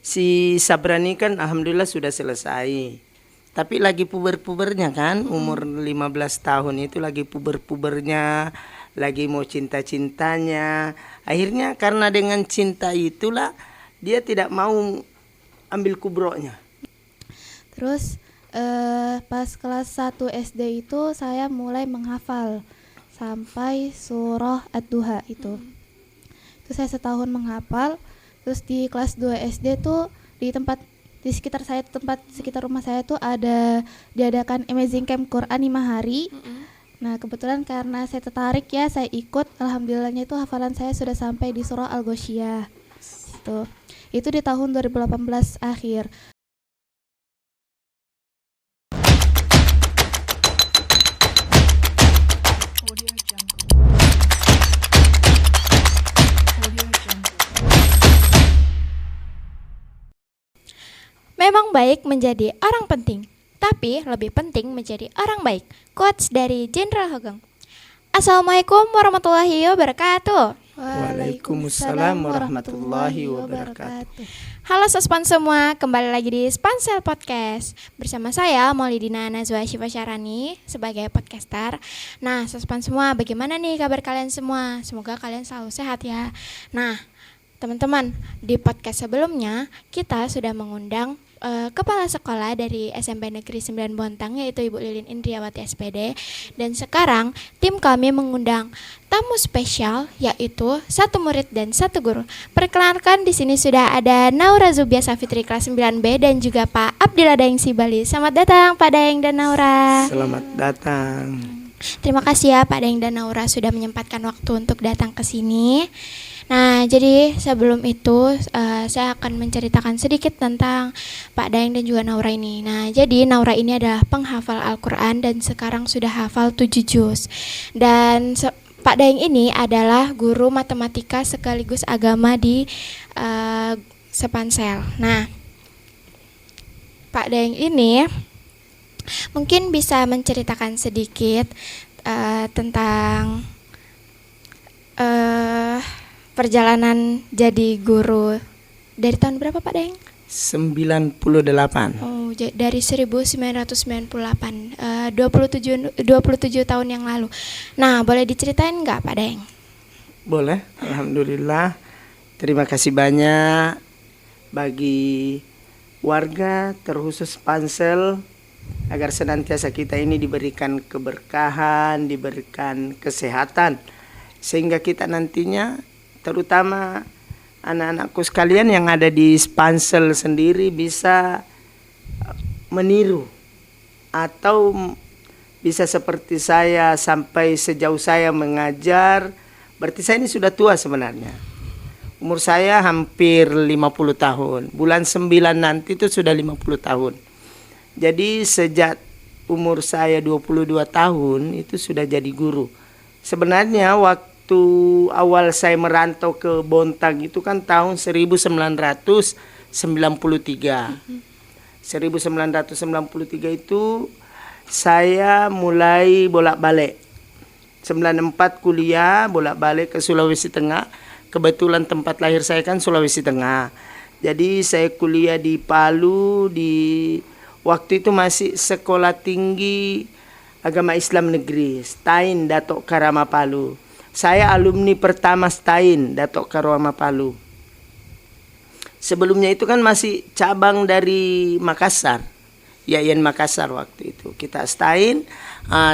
Si Sabrani kan alhamdulillah sudah selesai. Tapi lagi puber-pubernya kan, umur 15 tahun itu lagi puber-pubernya, lagi mau cinta-cintanya. Akhirnya karena dengan cinta itulah dia tidak mau ambil kubronya. Terus pas kelas 1 SD itu saya mulai menghafal sampai surah Ad-Duha itu. Terus saya setahun menghafal. Terus di kelas 2 SD tuh di sekitar rumah saya tuh diadakan Amazing Camp Quran 5 hari. Nah, kebetulan karena saya tertarik ya, saya ikut. Alhamdulillahnya itu hafalan saya sudah sampai di surah Al-Ghasyiyah. Itu di tahun 2018 akhir. Memang baik menjadi orang penting, tapi lebih penting menjadi orang baik. Quotes dari Jenderal Hugeng. Assalamualaikum warahmatullahi wabarakatuh. Waalaikumsalam warahmatullahi wabarakatuh. Halo Sospan semua, kembali lagi di Spansel Podcast. Bersama saya Maulidina Nazwa Syifa Syarani sebagai podcaster. Nah Sospan semua, bagaimana nih kabar kalian semua? Semoga kalian selalu sehat ya. Nah teman-teman, di podcast sebelumnya kita sudah mengundang Kepala Sekolah dari SMP Negeri 9 Bontang, yaitu Ibu Lilin Indriawati SPD. Dan sekarang tim kami mengundang tamu spesial, yaitu 1 murid dan 1 guru. Perkenalkan, di sini sudah ada Naura Zubia Safitri kelas 9B dan juga Pak Abdillah Daeng Sibali. Selamat datang Pak Daeng dan Naura. Selamat datang. Terima kasih ya Pak Daeng dan Naura sudah menyempatkan waktu untuk datang ke sini. Nah, jadi sebelum itu saya akan menceritakan sedikit tentang Pak Daeng dan juga Naura ini. Nah, jadi Naura ini adalah penghafal Al-Quran dan sekarang sudah hafal 7 juz. Dan Pak Daeng ini adalah guru matematika sekaligus agama di Sepansel. Nah, Pak Daeng ini mungkin bisa menceritakan sedikit tentang perjalanan jadi guru dari tahun berapa Pak Daeng? 98. Oh, dari 1998, 27 tahun yang lalu. Nah, boleh diceritain nggak Pak Daeng? Boleh, alhamdulillah. Terima kasih banyak bagi warga terkhusus Pansel agar senantiasa kita ini diberikan keberkahan, diberikan kesehatan, sehingga kita nantinya terutama anak-anakku sekalian yang ada di Spansel sendiri bisa meniru atau bisa seperti saya sampai sejauh saya mengajar. Berarti saya ini sudah tua sebenarnya. Umur saya hampir 50 tahun. Bulan 9 nanti itu sudah 50 tahun. Jadi sejak umur saya 22 tahun itu sudah jadi guru. Sebenarnya waktu awal saya merantau ke Bontang itu kan tahun 1993. 1993 itu saya mulai bolak-balik. 94 kuliah bolak-balik ke Sulawesi Tengah. Kebetulan tempat lahir saya kan Sulawesi Tengah. Jadi saya kuliah di Palu, di waktu itu masih Sekolah Tinggi Agama Islam Negeri, STAIN Datuk Karama Palu. Saya alumni pertama STAIN Datuk Karama Palu. Sebelumnya itu kan masih cabang dari Makassar, YAIN Makassar waktu itu. Kita STAIN,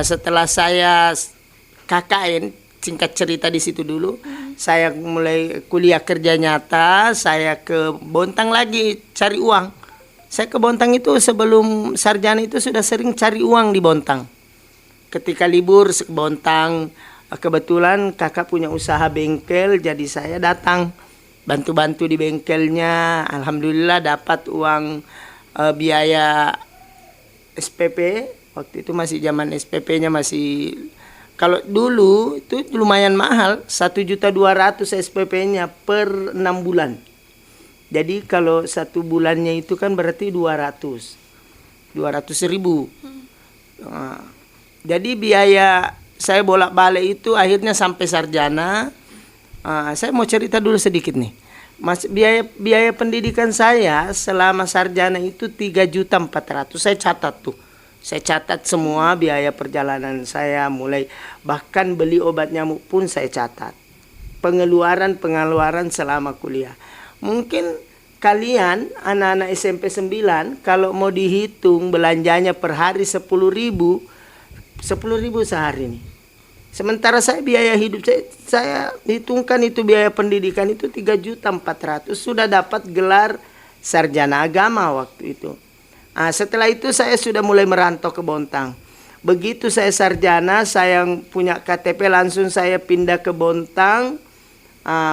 setelah saya KKN, singkat cerita di situ dulu. Saya mulai kuliah kerja nyata, saya ke Bontang lagi cari uang. Saya ke Bontang itu sebelum sarjana itu sudah sering cari uang di Bontang. Ketika libur ke Bontang, kebetulan kakak punya usaha bengkel, jadi saya datang bantu-bantu di bengkelnya. Alhamdulillah dapat uang biaya SPP. Waktu itu masih zaman SPP-nya masih, kalau dulu itu lumayan mahal, 1.200.000 SPP-nya per 6 bulan. Jadi kalau 1 bulannya itu kan berarti 200.000. Jadi biaya saya bolak-balik itu akhirnya sampai sarjana. Saya mau cerita dulu sedikit nih. biaya pendidikan saya selama sarjana itu 3.400.000. Saya catat tuh. Saya catat semua biaya perjalanan saya, mulai bahkan beli obat nyamuk pun saya catat. Pengeluaran selama kuliah. Mungkin kalian anak-anak SMP 9 kalau mau dihitung belanjanya per hari 10.000 sehari nih. Sementara saya biaya hidup saya hitungkan itu biaya pendidikan itu 3.400.000, sudah dapat gelar sarjana agama waktu itu. Setelah itu saya sudah mulai merantau ke Bontang. Begitu saya sarjana, saya punya KTP, langsung saya pindah ke Bontang,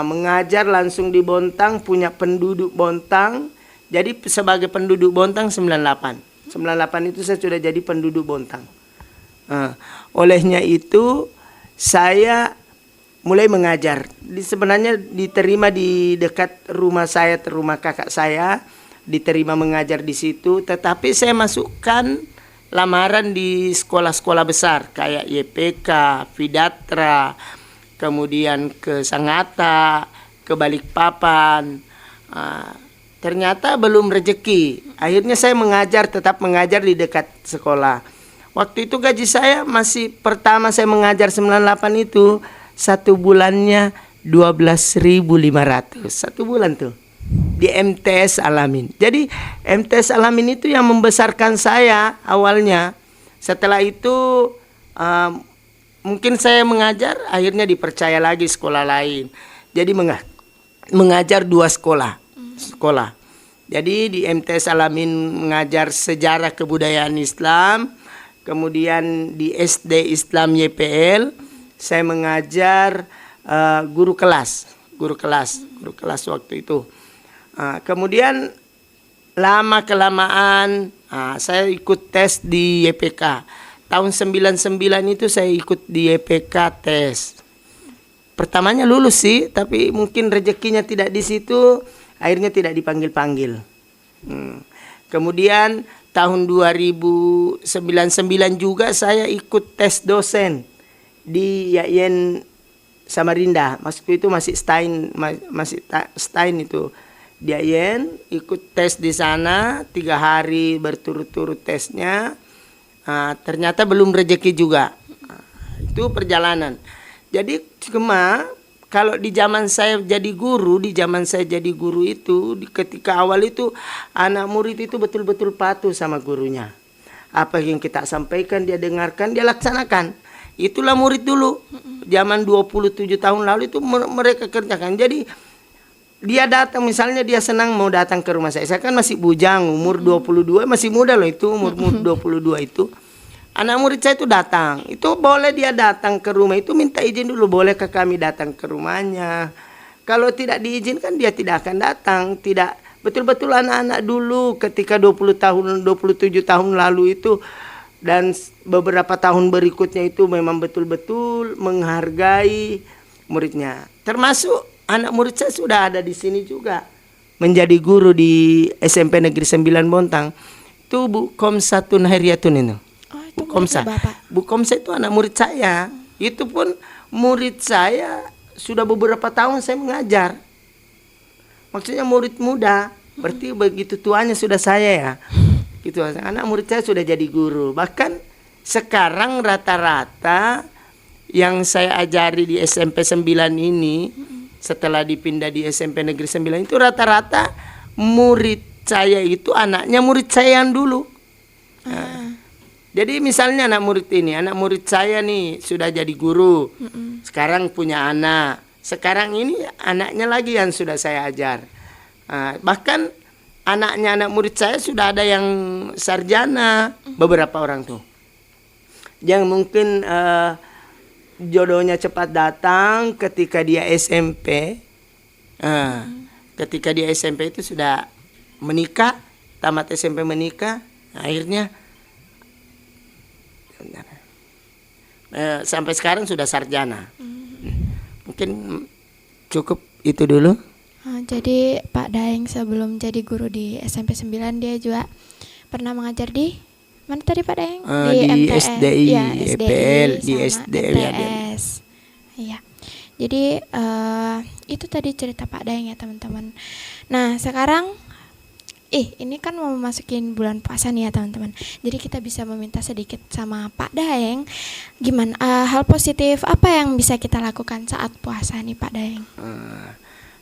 mengajar langsung di Bontang, punya penduduk Bontang. Jadi sebagai penduduk Bontang 98 itu saya sudah jadi penduduk Bontang. Olehnya itu saya mulai mengajar. Sebenarnya diterima di dekat rumah saya, rumah kakak saya, diterima mengajar di situ. Tetapi saya masukkan lamaran di sekolah-sekolah besar kayak YPK, Vidatra, kemudian ke Sangatta, ke Balikpapan. Ternyata belum rezeki. Akhirnya saya tetap mengajar di dekat sekolah. Waktu itu gaji saya masih pertama saya mengajar 98 itu 1 bulannya 12.500 1 bulan tuh di MTS Alamin. Jadi MTS Alamin itu yang membesarkan saya awalnya. Setelah itu mungkin saya mengajar, akhirnya dipercaya lagi sekolah lain. Jadi mengajar 2 sekolah. Jadi di MTS Alamin mengajar sejarah kebudayaan Islam. Kemudian di SD Islam YPL saya mengajar guru kelas waktu itu. Kemudian lama kelamaan saya ikut tes di YPK. Tahun 99 itu saya ikut di YPK tes. Pertamanya lulus sih, tapi mungkin rezekinya tidak di situ, akhirnya tidak dipanggil-panggil. Kemudian tahun 2099 juga saya ikut tes dosen di YAIN Samarinda. Maksudku itu masih Stein itu. Di YAIN ikut tes di sana 3 hari berturut-turut tesnya. Ternyata belum rezeki juga. Itu perjalanan. Jadi kalau di zaman saya jadi guru, itu ketika awal itu anak murid itu betul-betul patuh sama gurunya. Apa yang kita sampaikan dia dengarkan, dia laksanakan. Itulah murid dulu. Zaman 27 tahun lalu itu mereka kerjakan. Jadi dia datang, misalnya dia senang mau datang ke rumah saya. Saya kan masih bujang, umur 22, masih muda loh itu, umur 22 itu. Anak murid saya itu datang, itu boleh dia datang ke rumah itu minta izin dulu, bolehkah kami datang ke rumahnya. Kalau tidak diizinkan dia tidak akan datang. Tidak, betul-betul anak-anak dulu ketika 27 tahun lalu itu dan beberapa tahun berikutnya itu memang betul-betul menghargai muridnya. Termasuk anak murid saya sudah ada di sini juga menjadi guru di SMP Negeri 9 Bontang. Itu Bu Komsatun Hairiatun itu. Bu Komsa itu anak murid saya. Itu pun murid saya sudah beberapa tahun saya mengajar. Maksudnya murid muda. Berarti begitu tuanya sudah saya ya. Gitu. Anak murid saya sudah jadi guru. Bahkan sekarang rata-rata yang saya ajari di SMP 9 ini, setelah dipindah di SMP Negeri 9 itu rata-rata murid saya itu anaknya murid saya yang dulu. Jadi misalnya anak murid saya nih sudah jadi guru, sekarang punya anak, sekarang ini anaknya lagi yang sudah saya ajar. Bahkan anak murid saya sudah ada yang sarjana, beberapa orang tuh. Yang mungkin jodohnya cepat datang ketika dia SMP. Ketika dia SMP itu sudah menikah, tamat SMP menikah, akhirnya sampai sekarang sudah sarjana. Mungkin cukup itu dulu. Jadi Pak Daeng sebelum jadi guru di SMP 9 dia juga pernah mengajar di mana tadi Pak Daeng? Di SDI, ya, EPL, di sama SDI. MTS. Iya. Jadi itu tadi cerita Pak Daeng ya teman-teman. Nah sekarang ini kan mau masukin bulan puasa nih ya teman-teman. Jadi kita bisa meminta sedikit sama Pak Daeng, gimana hal positif apa yang bisa kita lakukan saat puasa nih Pak Daeng?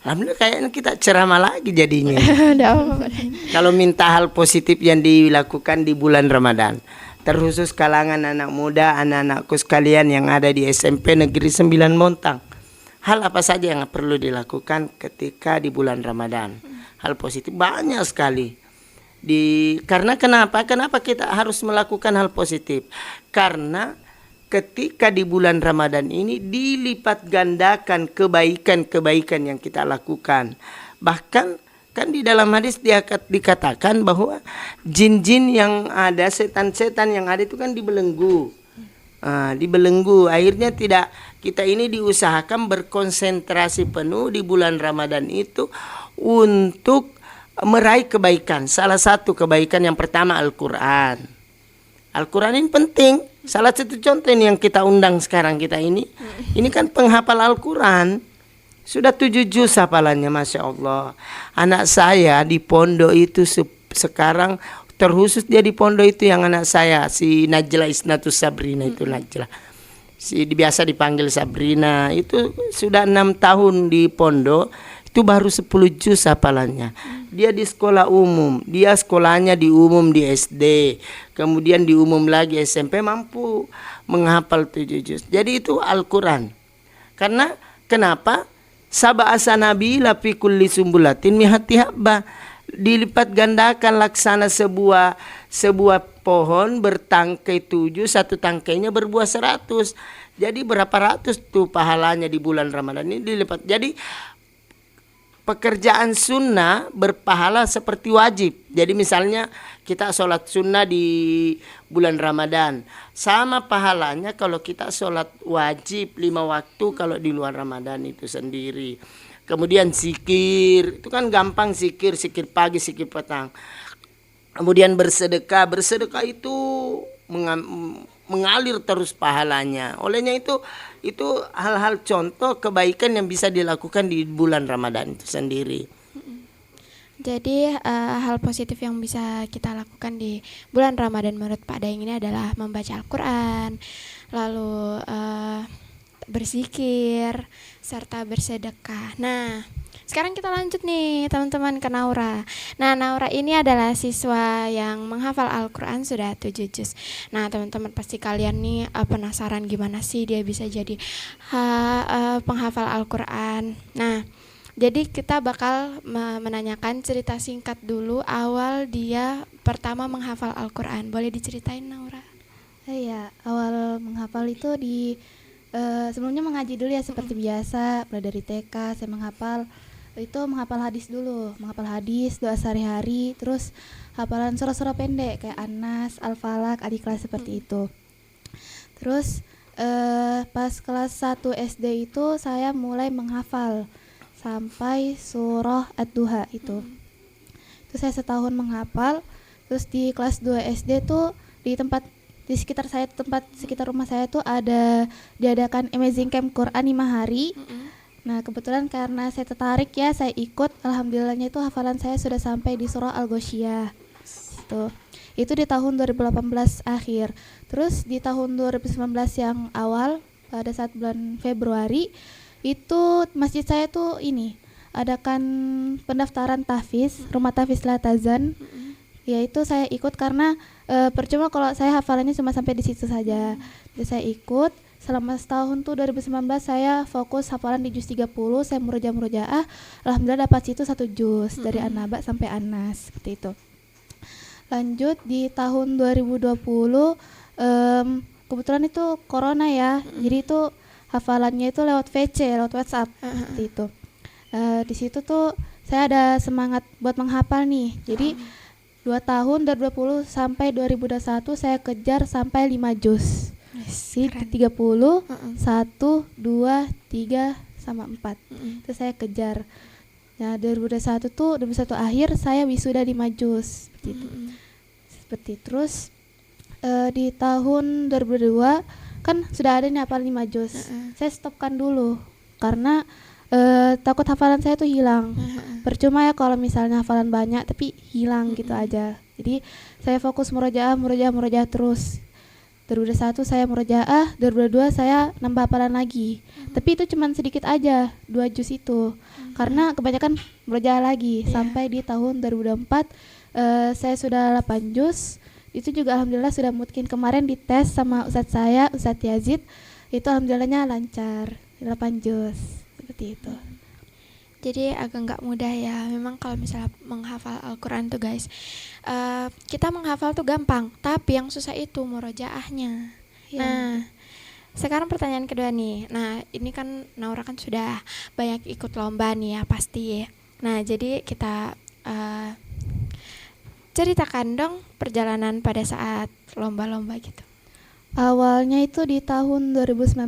Alhamdulillah kayaknya kita ceramah lagi jadinya. Udah apa Pak Daeng? Kalau minta hal positif yang dilakukan di bulan Ramadan, terkhusus kalangan anak muda, anak-anakku sekalian yang ada di SMP Negeri 9 Montang. Hal apa saja yang perlu dilakukan ketika di bulan Ramadan? Hal positif banyak sekali. Karena kenapa? Kenapa kita harus melakukan hal positif? Karena ketika di bulan Ramadan ini dilipat gandakan kebaikan-kebaikan yang kita lakukan. Bahkan kan di dalam hadis dikatakan bahwa jin-jin yang ada, setan-setan yang ada itu kan dibelenggu. Dibelenggu. Akhirnya kita ini diusahakan berkonsentrasi penuh di bulan Ramadan itu untuk meraih kebaikan. Salah satu kebaikan yang pertama Al-Quran. Al-Quran ini penting. Salah satu contoh ini yang kita undang sekarang kita ini. Ini kan penghafal Al-Quran. Sudah 7 juz hafalannya, Masya Allah. Anak saya di pondok itu sekarang, terkhusus dia di pondok itu yang anak saya, si Najla Isnatus Sabrina itu Najla. Biasa dipanggil Sabrina. Itu sudah 6 tahun di pondok. Itu baru 10 juz hafalannya. Dia di sekolah umum, dia sekolahnya di umum di SD, kemudian di umum lagi SMP mampu menghafal 7 juz. Jadi itu Al-Quran. Karena kenapa? Sab'asa nabila fi kulli sumbulatin mihati habba. Dilipat gandakan laksana sebuah pohon bertangkai 7, satu tangkainya berbuah 100. Jadi berapa ratus tuh pahalanya di bulan Ramadan ini dilipat. Jadi pekerjaan sunnah berpahala seperti wajib. Jadi misalnya kita sholat sunnah di bulan Ramadan, sama pahalanya kalau kita sholat wajib 5 waktu kalau di luar Ramadan itu sendiri. Kemudian zikir, itu kan gampang zikir pagi, zikir petang. Kemudian bersedekah itu mengalir terus pahalanya. Olehnya itu hal-hal contoh kebaikan yang bisa dilakukan di bulan Ramadan itu sendiri. Jadi hal positif yang bisa kita lakukan di bulan Ramadan menurut Pak Daeng ini adalah membaca Al-Quran, lalu berzikir, serta bersedekah. Nah, sekarang kita lanjut nih teman-teman ke Naura. Nah, Naura ini adalah siswa yang menghafal Al-Quran sudah 7 juz. Nah, teman-teman pasti kalian nih penasaran gimana sih dia bisa jadi penghafal Al-Quran. Nah, jadi kita bakal menanyakan cerita singkat dulu awal dia pertama menghafal Al-Quran. Boleh diceritain Naura? Iya, awal menghafal itu sebelumnya mengaji dulu ya seperti biasa. Mulai dari TK saya menghafal hadis dulu, menghafal hadis, doa sehari-hari, terus hafalan surah-surah pendek kayak An-Nas, Al-Falaq, Al-Ikhlas seperti itu. Terus pas kelas 1 SD itu saya mulai menghafal sampai surah Ad-Duha itu. Itu saya setahun menghafal. Terus di kelas 2 SD tuh di sekitar rumah saya tuh diadakan Amazing Camp Quran 5 hari. Nah, kebetulan karena saya tertarik ya, saya ikut. Alhamdulillahnya itu hafalan saya sudah sampai di surah Al-Ghoshiyah. Itu di tahun 2018 akhir. Terus di tahun 2019 yang awal, pada saat bulan Februari, itu masjid saya tuh adakan pendaftaran tahfiz, rumah tahfiz Latazan. Yaitu saya ikut karena percuma kalau saya hafalannya cuma sampai di situ saja. Jadi saya ikut selama setahun tuh 2019 saya fokus hafalan di juz 30, saya murojaah. Alhamdulillah dapat situ 1 juz dari An-Naba sampai An-Nas seperti itu. Lanjut di tahun 2020 kebetulan itu corona ya. Jadi itu hafalannya itu lewat VC, lewat WhatsApp seperti itu. Di situ tuh saya ada semangat buat menghafal nih. Jadi 2 tahun dari 2020 sampai 2021 saya kejar sampai 5 juz. Di 30, 1, 2, 3 sama 4. Itu saya kejar. Nah, 2021 tuh 2021 akhir saya wisuda 5 juz seperti itu. Seperti terus di tahun 2022 kan sudah ada nih hafal 5 juz. Saya stopkan dulu karena takut hafalan saya tuh hilang. Percuma ya kalau misalnya hafalan banyak tapi hilang gitu aja. Jadi saya fokus murojaah terus. 2021 saya murojaah, 2022 saya nambah hafalan lagi. Tapi itu cuman sedikit aja, 2 juz itu. Karena kebanyakan murojaah lagi sampai di tahun 2024 saya sudah 8 juz. Itu juga alhamdulillah sudah mungkin kemarin dites sama Ustadz saya, Ustadz Yazid. Itu alhamdulillahnya lancar, 8 juz. Seperti itu. Jadi agak nggak mudah ya. Memang kalau misalnya menghafal Al-Quran tuh guys, kita menghafal tuh gampang, tapi yang susah itu murojaahnya. Nah, sekarang pertanyaan kedua nih. Nah, ini kan Naura kan sudah banyak ikut lomba nih ya pasti. Nah, jadi kita ceritakan dong perjalanan pada saat lomba-lomba gitu. Awalnya itu di tahun 2019,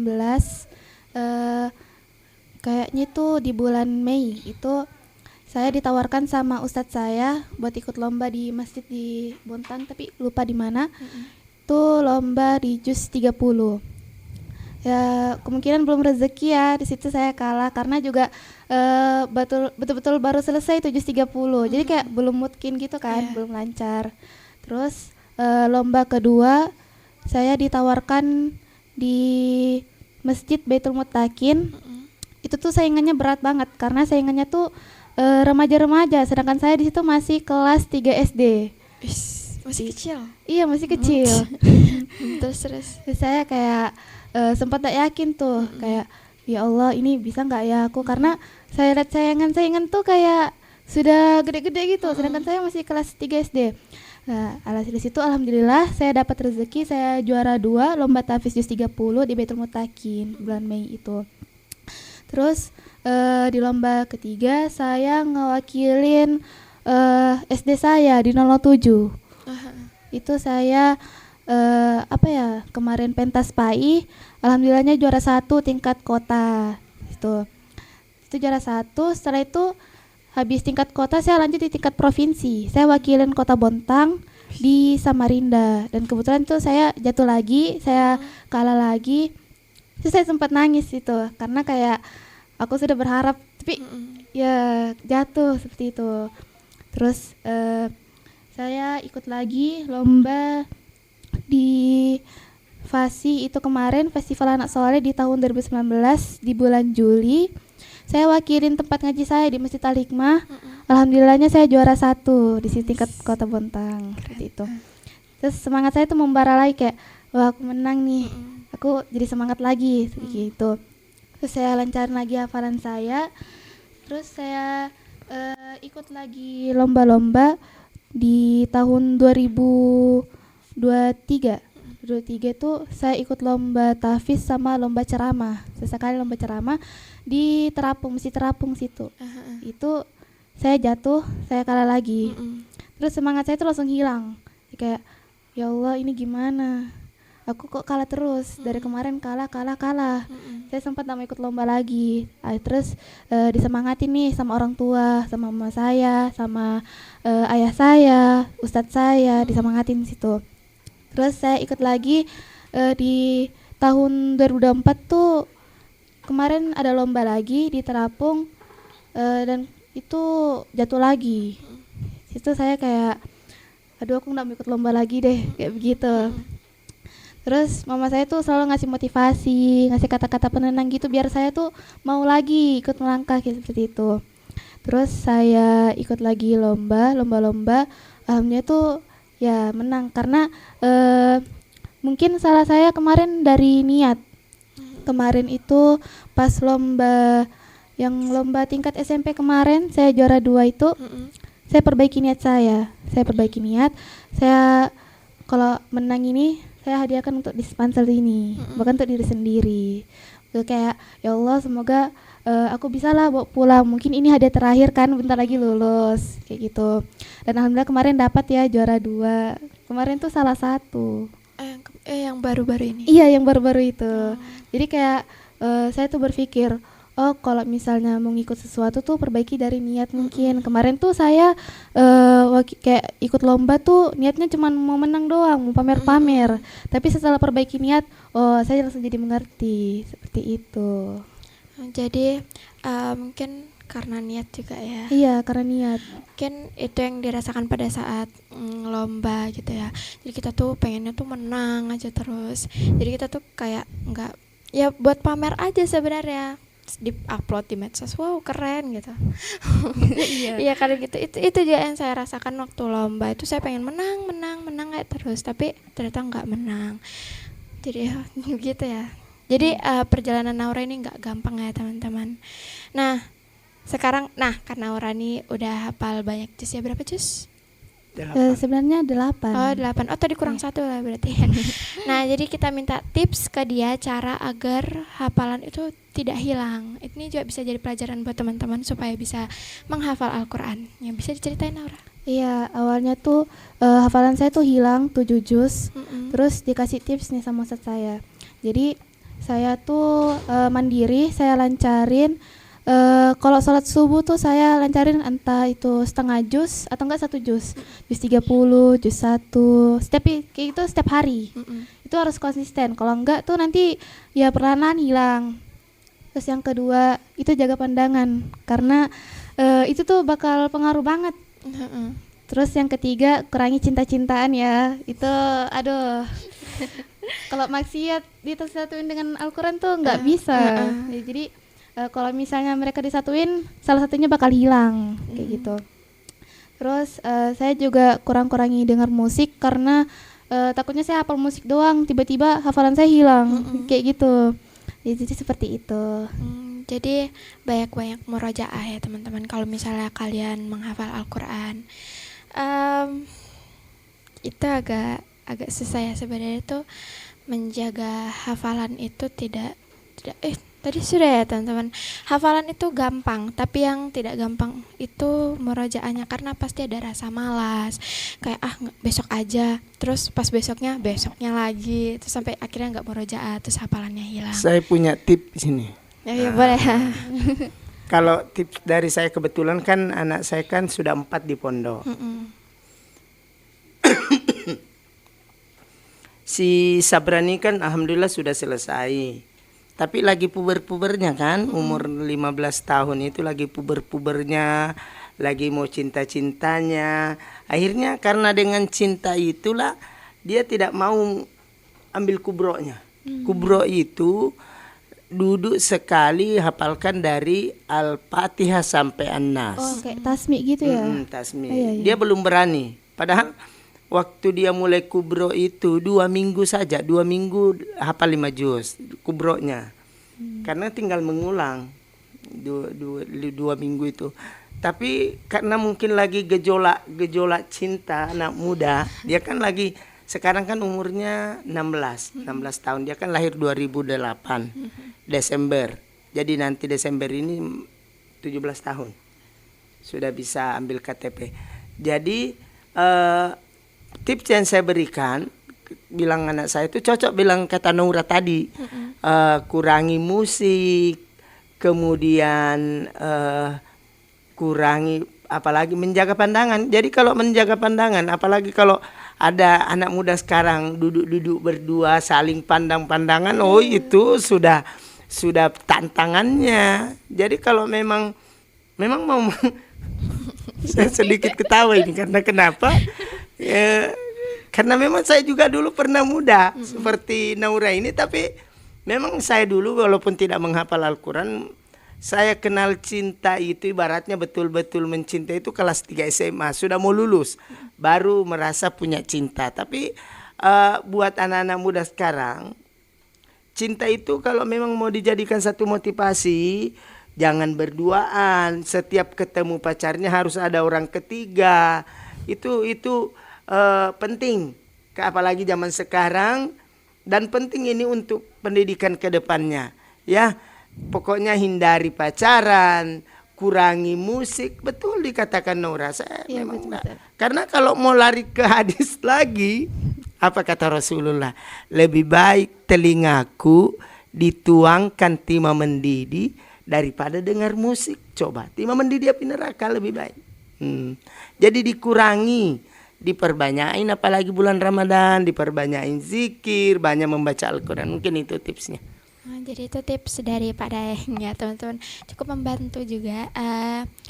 kayaknya itu di bulan Mei itu saya ditawarkan sama ustadz saya buat ikut lomba di masjid di Bontang, tapi lupa di mana. Itu lomba di juz 30. Ya kemungkinan belum rezeki ya, di situ saya kalah karena juga betul-betul baru selesai itu juz 30. Jadi kayak belum mungkin gitu kan, belum lancar. Terus lomba kedua saya ditawarkan di Masjid Baitul Muttaqin. Itu tuh saingannya berat banget karena saingannya tuh remaja-remaja, sedangkan saya di situ masih kelas 3 SD. Masih kecil. Iya, masih kecil. Terus saya kayak sempat tak yakin tuh, kayak ya Allah ini bisa nggak ya aku, karena saya lihat saingan tuh kayak sudah gede-gede gitu, sedangkan saya masih kelas 3 SD. Nah, alhasil di situ alhamdulillah saya dapat rezeki, saya juara 2 lomba tahfiz juz 30 di Baitul Muttaqin bulan Mei itu. Terus di lomba ketiga saya ngewakilin SD saya di 007. Itu saya kemarin pentas PAI, alhamdulillahnya juara 1 tingkat kota. Itu juara 1. Setelah itu habis tingkat kota saya lanjut di tingkat provinsi. Saya wakilin Kota Bontang di Samarinda, dan kebetulan tuh saya jatuh lagi, saya kalah lagi. Terus saya sempat nangis itu karena kayak aku sudah berharap tapi ya jatuh seperti itu. Terus saya ikut lagi lomba di FASI itu kemarin, Festival Anak Soleh di tahun 2019 di bulan Juli. Saya wakilin tempat ngaji saya di Masjid Al-Hikmah. Alhamdulillahnya saya juara 1 di tingkat Kota Bontang seperti itu. Terus semangat saya tuh membara lagi, kayak wah aku menang nih. Aku jadi semangat lagi gitu. Terus saya lancarin lagi hafalan saya. Terus saya ikut lagi lomba-lomba di tahun 2023 tuh saya ikut lomba tahfiz sama lomba ceramah. Sesekali lomba ceramah di Masjid Terapung situ. Itu saya jatuh, saya kalah lagi. Terus semangat saya tuh langsung hilang. Kayak ya Allah ini gimana? Aku kok kalah terus, dari kemarin kalah. Saya sempat gak mau ikut lomba lagi. Terus disemangatin nih sama orang tua, sama mama saya, sama ayah saya, ustadz saya, disemangatin situ. Terus saya ikut lagi di tahun 2024 tuh kemarin ada lomba lagi di Terapung, dan itu jatuh lagi. Situ saya kayak aduh aku gak mau ikut lomba lagi deh, kayak begitu. Terus mama saya tuh selalu ngasih motivasi, ngasih kata-kata penenang gitu biar saya tuh mau lagi ikut melangkah kayak seperti itu. Terus saya ikut lagi lomba, alhamdulillah tuh ya menang karena mungkin salah saya kemarin dari niat. Kemarin itu pas lomba tingkat SMP kemarin saya juara 2 itu, saya perbaiki niat saya kalau menang ini saya hadiahkan untuk dispenser ini, bahkan untuk diri sendiri. Kayak ya Allah semoga aku bisa lah bawa pulang, mungkin ini hadiah terakhir kan, bentar lagi lulus kayak gitu. Dan alhamdulillah kemarin dapat ya juara 2. Kemarin tuh salah 1. Yang baru-baru ini. Iya, yang baru-baru itu. Jadi kayak saya tuh berpikir, oh kalau misalnya mau ngikut sesuatu tuh perbaiki dari niat mungkin. Kemarin tuh saya kayak ikut lomba tuh niatnya cuma mau menang doang, mau pamer-pamer. Tapi setelah perbaiki niat, oh saya langsung jadi mengerti seperti itu. Jadi mungkin karena niat juga ya. Iya, karena niat. Mungkin itu yang dirasakan pada saat lomba gitu ya. Jadi kita tuh pengennya tuh menang aja terus. Jadi kita tuh kayak nggak, ya buat pamer aja sebenarnya, di upload di medsos, wow keren gitu. Iya karena gitu, itu juga yang saya rasakan waktu lomba itu. Saya pengen menang kayak terus, tapi ternyata nggak menang. Jadi ya gitu ya. Jadi perjalanan Naura ini nggak gampang ya teman-teman. Nah sekarang, karena Naura nih udah hafal banyak juz ya, berapa juz? Sebenarnya 8. Oh 8, oh tadi kurang 1 lah berarti. Nah jadi kita minta tips ke dia cara agar hafalan itu tidak hilang. Ini juga bisa jadi pelajaran buat teman-teman supaya bisa menghafal Al-Quran. Yang bisa diceritain Naura? Iya, awalnya tuh hafalan saya tuh hilang 7 juz. Terus dikasih tips nih sama ustadz saya. Jadi saya tuh mandiri, saya lancarin. Kalau sholat subuh tuh saya lancarin entah itu setengah juz atau enggak 1 juz. Juz 30, juz 1. Kayak gitu setiap hari. Itu harus konsisten. Kalau enggak tuh nanti ya perlahan hilang. Terus yang kedua itu jaga pandangan, karena itu tuh bakal pengaruh banget. Terus yang ketiga kurangi cinta-cintaan ya. Itu aduh. Kalau maksiat disatuin dengan Al-Quran tuh nggak bisa. Jadi kalau misalnya mereka disatuin, salah satunya bakal hilang kayak gitu. Terus saya juga kurangi dengar musik, karena takutnya saya hafal musik doang, tiba-tiba hafalan saya hilang kayak gitu. Jadi seperti itu. Jadi banyak-banyak murojaah ya teman-teman kalau misalnya kalian menghafal Al-Quran. Itu agak susah ya sebenarnya tuh, menjaga hafalan itu tidak tadi sudah ya teman-teman. Hafalan itu gampang, tapi yang tidak gampang itu murojaahnya, karena pasti ada rasa malas. Kayak besok aja, terus pas besoknya lagi, terus sampai akhirnya nggak murojaah, terus hafalannya hilang. Saya punya tips di sini. Ya boleh. Kalau tips dari saya, kebetulan kan anak saya kan sudah 4 di pondok. Si Sabrani kan alhamdulillah sudah selesai. Tapi lagi puber-pubernya kan, umur 15 tahun itu lagi puber-pubernya, lagi mau cinta-cintanya. Akhirnya karena dengan cinta itulah dia tidak mau ambil kubronya. Kubro itu duduk sekali hafalkan dari Al-Fatihah sampai An-Nas. Oh, kayak tasmi gitu ya? Tasmi. Iya. Dia belum berani. Padahal waktu dia mulai kubro itu 2 minggu saja, 2 minggu hafal 5 juz kubronya. Karena tinggal mengulang 2 minggu itu. Tapi karena mungkin lagi gejolak cinta anak muda, dia kan lagi sekarang kan umurnya 16 tahun. Dia kan lahir 2008 Desember. Jadi nanti Desember ini 17 tahun. Sudah bisa ambil KTP. Jadi tips yang saya berikan, bilang anak saya itu cocok, bilang kata Naura tadi, kurangi musik, kemudian kurangi, apalagi menjaga pandangan. Jadi kalau menjaga pandangan, apalagi kalau ada anak muda sekarang duduk berdua saling pandang-pandangan, oh itu sudah tantangannya. Jadi kalau memang mau saya sedikit ketawa ini karena kenapa? Ya, karena memang saya juga dulu pernah muda seperti Naura ini, tapi memang saya dulu walaupun tidak menghafal Al-Quran, saya kenal cinta itu ibaratnya betul-betul mencintai itu kelas 3 SMA, sudah mau lulus baru merasa punya cinta. Tapi buat anak-anak muda sekarang, cinta itu kalau memang mau dijadikan satu motivasi, jangan berduaan. Setiap ketemu pacarnya harus ada orang ketiga. Itu penting, apalagi zaman sekarang, dan penting ini untuk pendidikan ke depannya. Ya, pokoknya hindari pacaran, kurangi musik. Betul dikatakan Naura, saya Ya, memang betul. karena kalau mau lari ke hadis lagi, apa kata Rasulullah? Lebih baik telingaku dituangkan timah mendidih daripada dengar musik. Coba, timah mendidih api neraka lebih baik. Jadi dikurangi, diperbanyain, apalagi bulan Ramadan, diperbanyain zikir, banyak membaca Al-Quran. Mungkin itu tipsnya. Jadi itu tips dari Pak Daeng ya teman-teman, cukup membantu juga.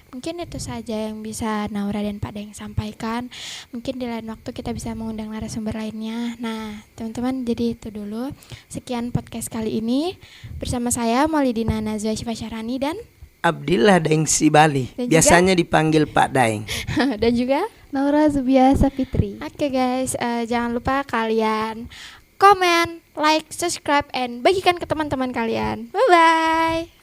Mungkin itu saja yang bisa Naura dan Pak Daeng sampaikan. Mungkin di lain waktu kita bisa mengundang narasumber lainnya. Nah teman-teman, jadi itu dulu sekian podcast kali ini bersama saya Maulidina Nazwa Syifa Syarani dan Abdillah Daeng Sibali, Dan juga? biasanya dipanggil Pak Daeng. dan juga Naura Zubia Sapitri. Oke guys, jangan lupa kalian komen, like, subscribe, and bagikan ke teman-teman kalian. Bye-bye.